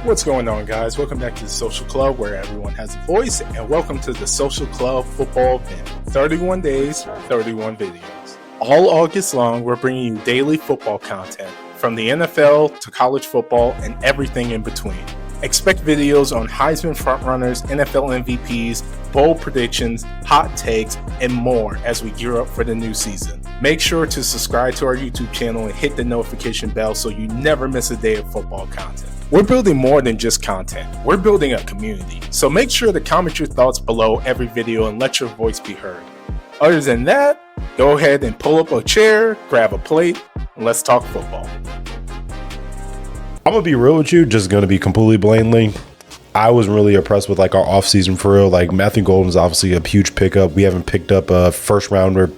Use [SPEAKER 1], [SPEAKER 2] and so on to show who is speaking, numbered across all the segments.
[SPEAKER 1] What's going on, guys? Welcome back to the Social Club, where everyone has a voice, and welcome to the Social Club football event. 31 days, 31 videos. All August long, we're bringing you daily football content, from the NFL to college football and everything in between. Expect videos on Heisman frontrunners, NFL MVPs, bold predictions, hot takes, and more as we gear up for the new season. Make sure to subscribe to our YouTube channel and hit the notification bell so you never miss a day of football content. We're building more than just content. We're building a community. So make sure to comment your thoughts below every video and let your voice be heard. Other than that, go ahead and pull up a chair, grab a plate, and let's talk football.
[SPEAKER 2] I'm gonna be real with you, just gonna be completely blatantly. I wasn't really impressed with our offseason for real. Matthew Golden is obviously a huge pickup. We haven't picked up a first rounder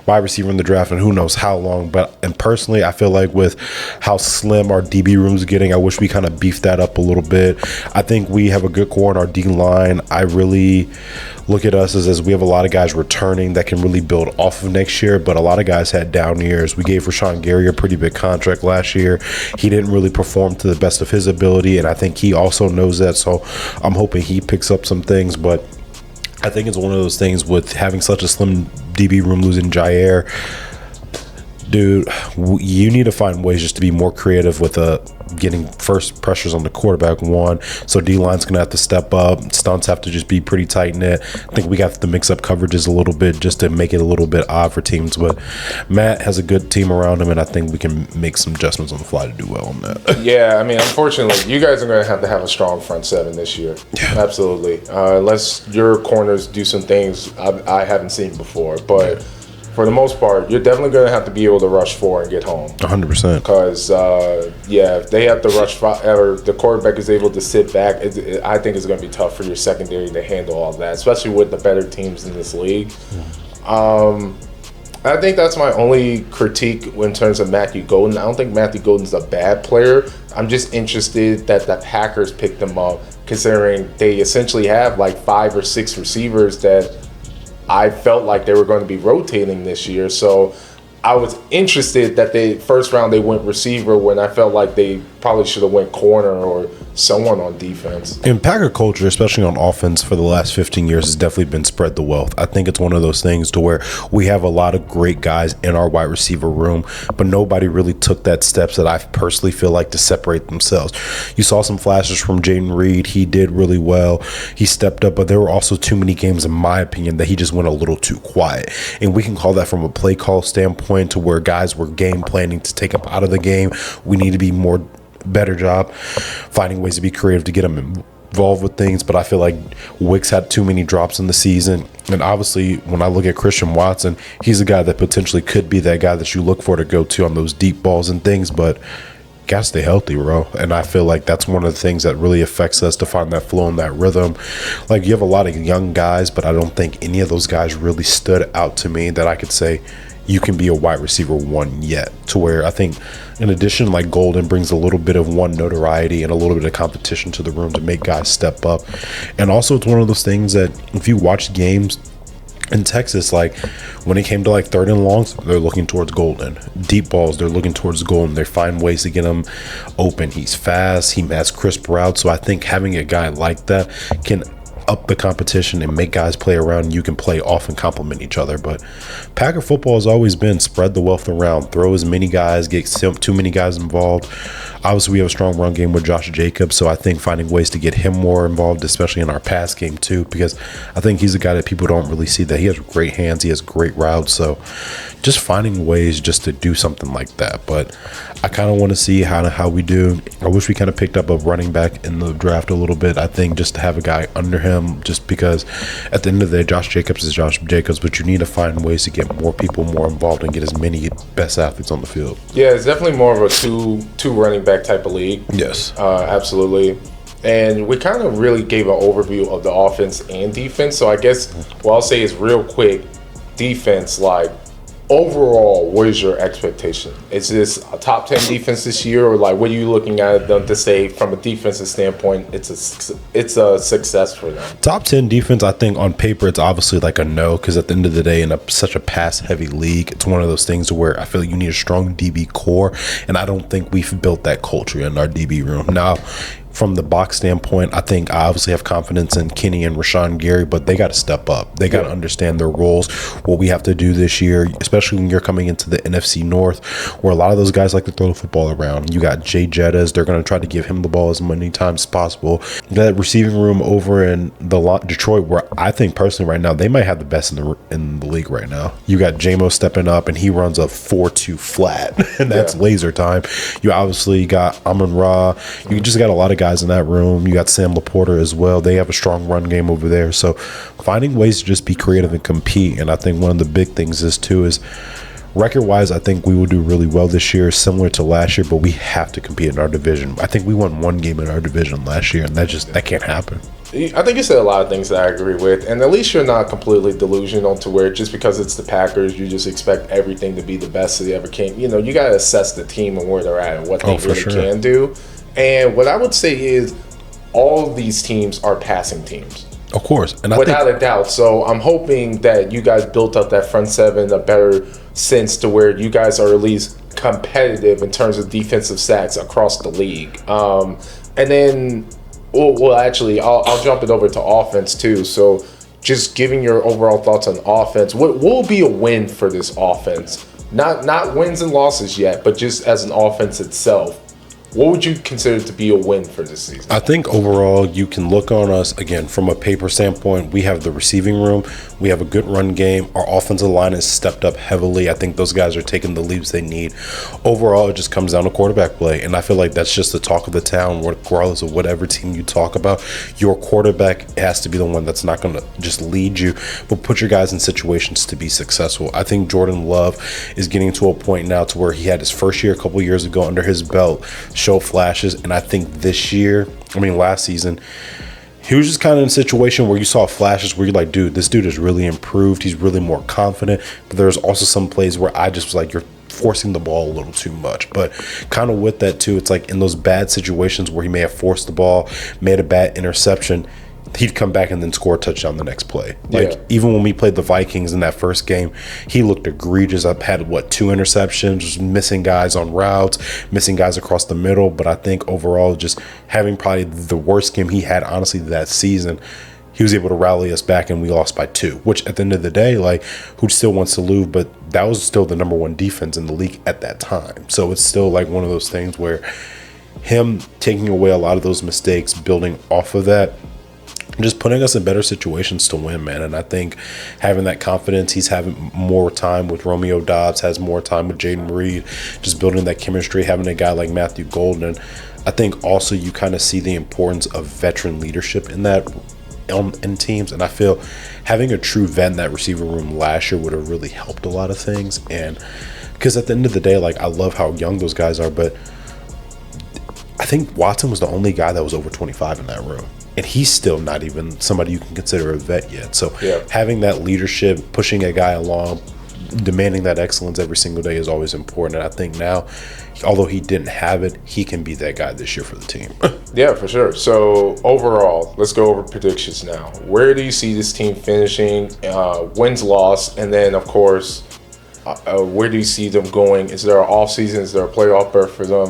[SPEAKER 2] wide receiver in the draft and who knows how long. And personally, I feel like with how slim our DB room's getting, I wish we kind of beefed that up a little bit. I think we have a good core in our D line. I really look at us as we have a lot of guys returning that can really build off of next year, but a lot of guys had down years. We gave Rashawn Gary a pretty big contract last year. He didn't really perform to the best of his ability, and I think he also knows that, so I'm hoping he picks up some things. But I think it's one of those things with having such a slim DB room, losing Jair. Dude, you need to find ways just to be more creative with getting first pressures on the quarterback, one. So D-line's going to have to step up. Stunts have to just be pretty tight-knit. I think we got to mix up coverages a little bit just to make it a little bit odd for teams. But Matt has a good team around him, and I think we can make some adjustments on the fly to do well on that.
[SPEAKER 3] Yeah, I mean, unfortunately, you guys are going to have a strong front seven this year. Yeah. Absolutely. Unless your corners do some things I haven't seen before. But for the most part, you're definitely going to have to be able to rush 4 and get home.
[SPEAKER 2] 100%.
[SPEAKER 3] Because, if they have to rush 5, or the quarterback is able to sit back, I think it's going to be tough for your secondary to handle all that, especially with the better teams in this league. I think that's my only critique in terms of Matthew Golden. I don't think Matthew Golden's a bad player. I'm just interested that the Packers picked him up, considering they essentially have 5 or 6 receivers that I felt like they were going to be rotating this year. So I was interested that first round they went receiver when I felt like they probably should have went corner or someone on defense.
[SPEAKER 2] In Packer culture, especially on offense for the last 15 years, has definitely been spread the wealth. I think it's one of those things to where we have a lot of great guys in our wide receiver room, but nobody really took that steps that I personally feel like to separate themselves. You saw some flashes from Jayden Reed. He did really well. He stepped up, but there were also too many games, in my opinion, that he just went a little too quiet. And we can call that from a play call standpoint to where guys were game planning to take him out of the game. We need to be better job finding ways to be creative to get him involved with things. But I feel like Wicks had too many drops in the season, and obviously when I look at Christian Watson, he's a guy that potentially could be that guy that you look for to go to on those deep balls and things, but gotta stay healthy, bro. And I feel like that's one of the things that really affects us to find that flow and that rhythm. You have a lot of young guys, but I don't think any of those guys really stood out to me that I could say you can be a wide receiver 1 yet, to where I think in addition, Golden brings a little bit of notoriety and a little bit of competition to the room to make guys step up. And also it's one of those things that if you watch games in Texas, when it came to 3rd and longs, they're looking towards Golden. Deep balls, they're looking towards Golden. They find ways to get him open. He's fast, he has crisp routes. So I think having a guy like that can up the competition and make guys play around, and you can play off and complement each other. But Packer football has always been spread the wealth around, throw as many guys, get too many guys involved. Obviously we have a strong run game with Josh Jacobs, so I think finding ways to get him more involved, especially in our pass game too, because I think he's a guy that people don't really see, that he has great hands, he has great routes. So just finding ways just to do something like that. But I kind of want to see how we do. I wish we kind of picked up a running back in the draft a little bit. I think just to have a guy under him, just because at the end of the day, Josh Jacobs is Josh Jacobs, but you need to find ways to get more people more involved and get as many best athletes on the field.
[SPEAKER 3] Yeah, it's definitely more of a two running back type of league.
[SPEAKER 2] Yes.
[SPEAKER 3] Absolutely. And we kind of really gave an overview of the offense and defense. So I guess what I'll say is real quick, defense, overall, what is your expectation? Is this a top 10 defense this year, or what are you looking at them to say from a defensive standpoint it's a success for them?
[SPEAKER 2] Top 10 defense, I think on paper it's obviously a no, because at the end of the day, in such a pass-heavy league, it's one of those things where I feel like you need a strong DB core, and I don't think we've built that culture in our DB room. Now, from the box standpoint, I think I obviously have confidence in Kenny and Rashawn Gary, but they got to step up. They got to understand their roles, what we have to do this year, especially when you're coming into the NFC North, where a lot of those guys like to throw the football around. You got Jay Jettas. They're going to try to give him the ball as many times as possible. That receiving room over in Detroit, where I think personally right now, they might have the best in the league right now. You got JMO stepping up, and he runs a 4-2 flat, and that's laser time. You obviously got Amon-Ra. You just got a lot of guys in that room. You got Sam Laporta as well. They have a strong run game over there. So finding ways to just be creative and compete. And I think one of the big things is record-wise, I think we will do really well this year, similar to last year, but we have to compete in our division. I think we won one game in our division last year, and that can't happen.
[SPEAKER 3] I think you said a lot of things that I agree with, and at least you're not completely delusional to where just because it's the Packers, you just expect everything to be the best that they ever can. You know, you got to assess the team and where they're at and what they really can do. And what I would say is all of these teams are passing teams.
[SPEAKER 2] Of course. And
[SPEAKER 3] without a doubt. So I'm hoping that you guys built up that front seven a better sense to where you guys are at least competitive in terms of defensive sacks across the league. And then, well, actually, I'll jump it over to offense too. So just giving your overall thoughts on offense, what will be a win for this offense? Not wins and losses yet, but just as an offense itself. What would you consider to be a win for this season?
[SPEAKER 2] I think overall you can look on us, again, from a paper standpoint. We have the receiving room. We have a good run game. Our offensive line has stepped up heavily. I think those guys are taking the leaps they need. Overall, it just comes down to quarterback play. And I feel like that's just the talk of the town, regardless of whatever team you talk about. Your quarterback has to be the one that's not going to just lead you, but put your guys in situations to be successful. I think Jordan Love is getting to a point now to where he had his first year a couple years ago under his belt, show flashes, and I think last season he was just kind of in a situation where you saw flashes where you're like, dude, this dude has really improved, he's really more confident. But there's also some plays where I just was like, you're forcing the ball a little too much. But kind of with that too, it's like in those bad situations where he may have forced the ball, made a bad interception, he'd come back and then score a touchdown the next play. Even when we played the Vikings in that first game, he looked egregious. I've had 2 interceptions, missing guys on routes, missing guys across the middle. But I think overall, just having probably the worst game he had, honestly, that season, he was able to rally us back and we lost by 2, which at the end of the day, who still wants to lose, but that was still the number 1 defense in the league at that time. So it's still one of those things where him taking away a lot of those mistakes, building off of that, just putting us in better situations to win, man. And I think having that confidence, he's having more time with Romeo Doubs, has more time with Jaden Reed, just building that chemistry, having a guy like Matthew Golden. I think also you kind of see the importance of veteran leadership in teams. And I feel having a true vet in that receiver room last year would have really helped a lot of things. And because at the end of the day, I love how young those guys are, but I think Watson was the only guy that was over 25 in that room. And he's still not even somebody you can consider a vet yet. So having that leadership, pushing a guy along, demanding that excellence every single day is always important. And I think now, although he didn't have it, he can be that guy this year for the team.
[SPEAKER 3] Yeah, for sure. So overall, let's go over predictions now. Where do you see this team finishing? Wins, loss, and then, of course, where do you see them going? Is there an offseason? Is there a playoff berth for them?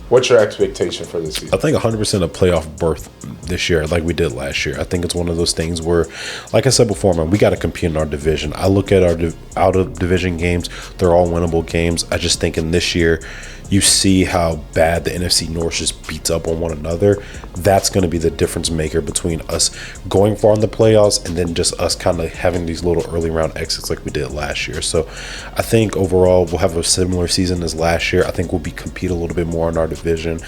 [SPEAKER 3] What's your expectation for this season?
[SPEAKER 2] I think 100% a playoff berth this year, like we did last year. I think it's one of those things where, like I said before, man, we got to compete in our division. I look at our out-of-division games. They're all winnable games. I just think in this year, you see how bad the NFC North just beats up on one another. That's going to be the difference maker between us going far in the playoffs and then just us kind of having these little early round exits like we did last year. So I think overall we'll have a similar season as last year. I think we'll compete a little bit more in our division.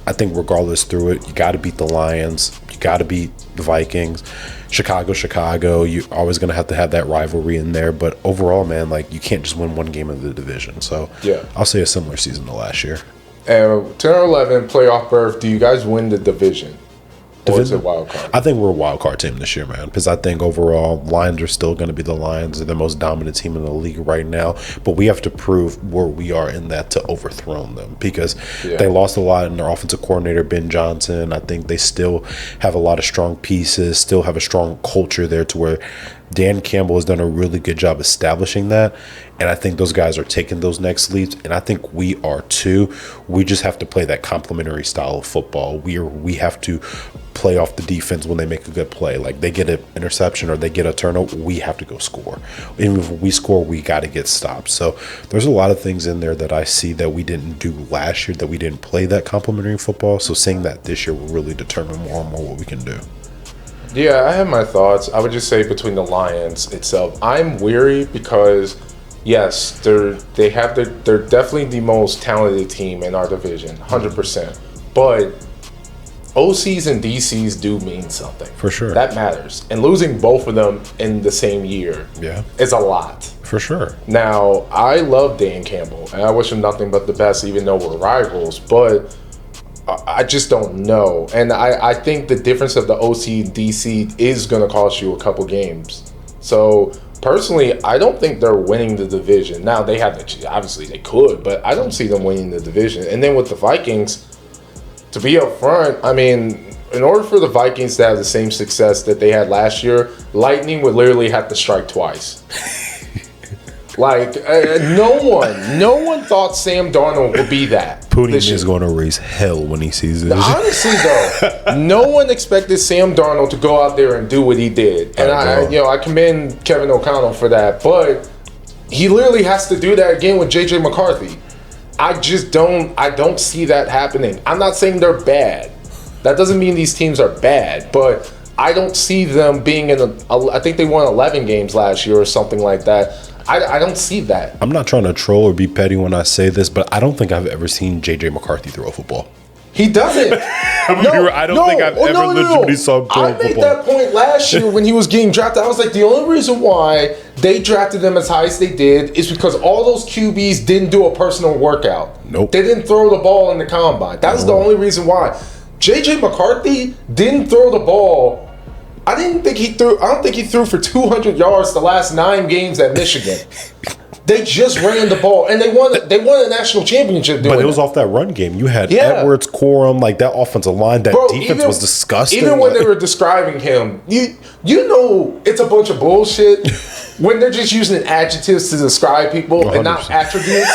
[SPEAKER 2] I think regardless through it, you got to beat the Lions. You got to beat the Vikings. Chicago, you're always going to have that rivalry in there. But overall, man, you can't just win one game of the division. So I'll say a similar season to last year.
[SPEAKER 3] And 10 or 11 playoff berth, do you guys win the division? Or is it wild card?
[SPEAKER 2] I think we're a wild card team this year, man, because I think overall Lions are still going to be the Lions. They're the most dominant team in the league right now, but we have to prove where we are in that to overthrow them, because they lost a lot in their offensive coordinator, Ben Johnson. I think they still have a lot of strong pieces, still have a strong culture there to where Dan Campbell has done a really good job establishing that. And I think those guys are taking those next leaps, and I think we are too. We just have to play that complementary style of football. We have to play off the defense when they make a good play. Like they get an interception or they get a turnover, we have to go score. Even if we score, we got to get stopped. So there's a lot of things in there that I see that we didn't do last year, that we didn't play that complementary football. So seeing that this year will really determine more and more what we can do.
[SPEAKER 3] Yeah, I have my thoughts. I would just say between the Lions itself, I'm weary because yes, they're definitely the most talented team in our division, 100%. But OCs and DCs do mean something.
[SPEAKER 2] For sure.
[SPEAKER 3] That matters. And losing both of them in the same year is a lot.
[SPEAKER 2] For sure.
[SPEAKER 3] Now, I love Dan Campbell, and I wish him nothing but the best, even though we're rivals, but I just don't know. And I think the difference of the OC and DC is going to cost you a couple games. So, personally, I don't think they're winning the division. Now, they have the, obviously they could, but I don't see them winning the division. And then with the Vikings, to be up front, I mean, in order for the Vikings to have the same success that they had last year, Lightning would literally have to strike twice. Like, no one thought Sam Darnold would be that.
[SPEAKER 2] Putin is going to raise hell when he sees this.
[SPEAKER 3] Honestly, though, no one expected Sam Darnold to go out there and do what he did. And I commend Kevin O'Connell for that. But he literally has to do that again with J.J. McCarthy. I don't see that happening. I'm not saying they're bad. That doesn't mean these teams are bad. But I don't see them being I think they won 11 games last year or something like that. I don't see that.
[SPEAKER 2] I'm not trying to troll or be petty when I say this, but I don't think I've ever seen J.J. McCarthy throw a football.
[SPEAKER 3] He doesn't.
[SPEAKER 2] I don't think I've ever legitimately saw him throw a football.
[SPEAKER 3] I made that point last year when he was getting drafted. I was like, the only reason why they drafted him as high as they did is because all those QBs didn't do a personal workout.
[SPEAKER 2] Nope.
[SPEAKER 3] They didn't throw the ball in the combine. That was the only reason why. J.J. McCarthy didn't throw the ball. I don't think he threw for 200 yards the last 9 games at Michigan. They just ran the ball, and they won a national championship doing
[SPEAKER 2] But it was off that run game. You had Edwards, Corum, like that offensive line. That defense was disgusting.
[SPEAKER 3] Even when they were describing him, you know it's a bunch of bullshit when they're just using adjectives to describe people 100%. And not attributes.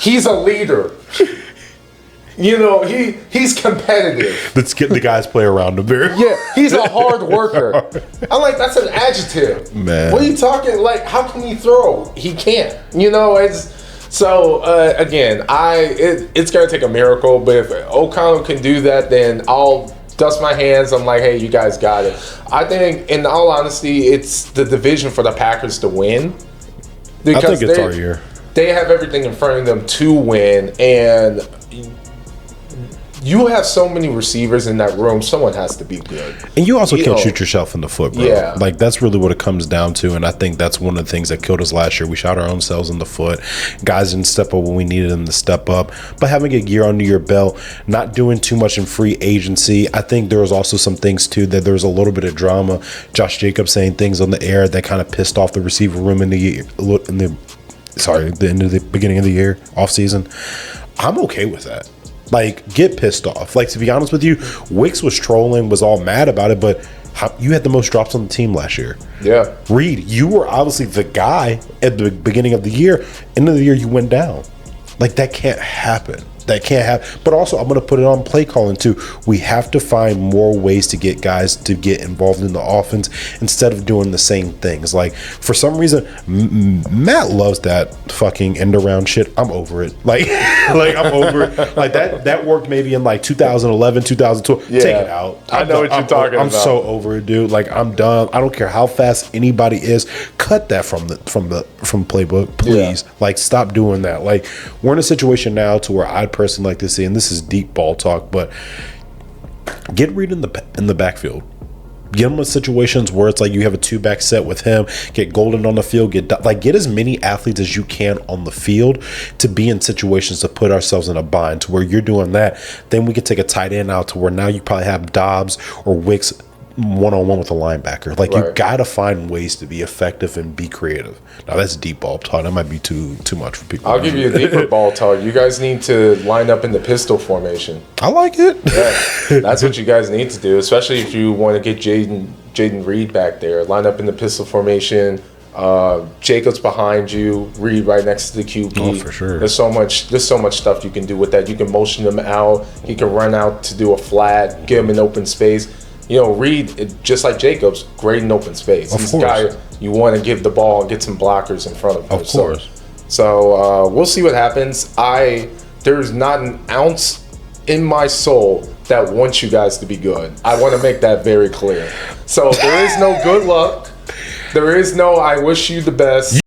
[SPEAKER 3] He's a leader. You know, he's competitive.
[SPEAKER 2] Let's get the guys play around him here.
[SPEAKER 3] Yeah, he's a hard worker. I'm like, that's an adjective.
[SPEAKER 2] Man.
[SPEAKER 3] What are you talking? Like, how can he throw? He can't. You know, it's so again, it's gonna take a miracle, but if O'Connell can do that, then I'll dust my hands. I'm like, hey, you guys got it. I think, in all honesty, it's the division for the Packers to win.
[SPEAKER 2] I think it's our year.
[SPEAKER 3] They have everything in front of them to win, and you have so many receivers in that room. Someone has to be good.
[SPEAKER 2] And you also can't shoot yourself in the foot, bro.
[SPEAKER 3] Yeah.
[SPEAKER 2] Like, that's really what it comes down to. And I think that's one of the things that killed us last year. We shot our own selves in the foot. Guys didn't step up when we needed them to step up. But having a year under your belt, not doing too much in free agency, I think there was also some things, too, that there was a little bit of drama. Josh Jacobs saying things on the air that kind of pissed off the receiver room the end of the beginning of the year, off season. I'm okay with that. Like, get pissed off. Like, to be honest with you, Wicks was trolling, was all mad about it, but you had the most drops on the team last year.
[SPEAKER 3] Yeah.
[SPEAKER 2] Reed, you were obviously the guy at the beginning of the year. End of the year, you went down. Like, that can't happen. That can't happen. But also, I'm going to put it on play calling, too. We have to find more ways to get guys to get involved in the offense instead of doing the same things. Like, for some reason, Matt loves that fucking end-around shit. I'm over it. Like I'm over it. Like, that worked maybe in, like, 2011, 2012.
[SPEAKER 3] Yeah.
[SPEAKER 2] Take it out.
[SPEAKER 3] I know what you're talking about.
[SPEAKER 2] I'm so over it, dude. Like, I'm done. I don't care how fast anybody is. Cut that from playbook, please. Yeah. Like, stop doing that. Like, we're in a situation now to where I'd personally like to see, and this is deep ball talk, but get Reed in the backfield. Get him in situations where it's like you have a 2-back set with him. Get Golden on the field. Get as many athletes as you can on the field to be in situations to put ourselves in a bind. To where you're doing that, then we can take a tight end out to where now you probably have Dobbs or Wicks one-on-one with a linebacker. Like, you gotta find ways to be effective and be creative. Now that's deep ball talk. That might be too much for people.
[SPEAKER 3] I'll give you a deeper ball talk. You guys need to line up in the pistol formation.
[SPEAKER 2] I like it.
[SPEAKER 3] Yeah, that's what you guys need to do, especially if you want to get Jaden Reed back there. Line up in the pistol formation. Jacobs behind you, Reed right next to the QB.
[SPEAKER 2] Oh, for sure.
[SPEAKER 3] There's so much stuff you can do with that. You can motion him out. He can run out to do a flat, give him an open space. You know, Reed, just like Jacobs, great in open space. He's a guy you want to give the ball and get some blockers in front of him.
[SPEAKER 2] Of course.
[SPEAKER 3] So we'll see what happens. There's not an ounce in my soul that wants you guys to be good. I want to make that very clear. So there is no good luck. There is no I wish you the best.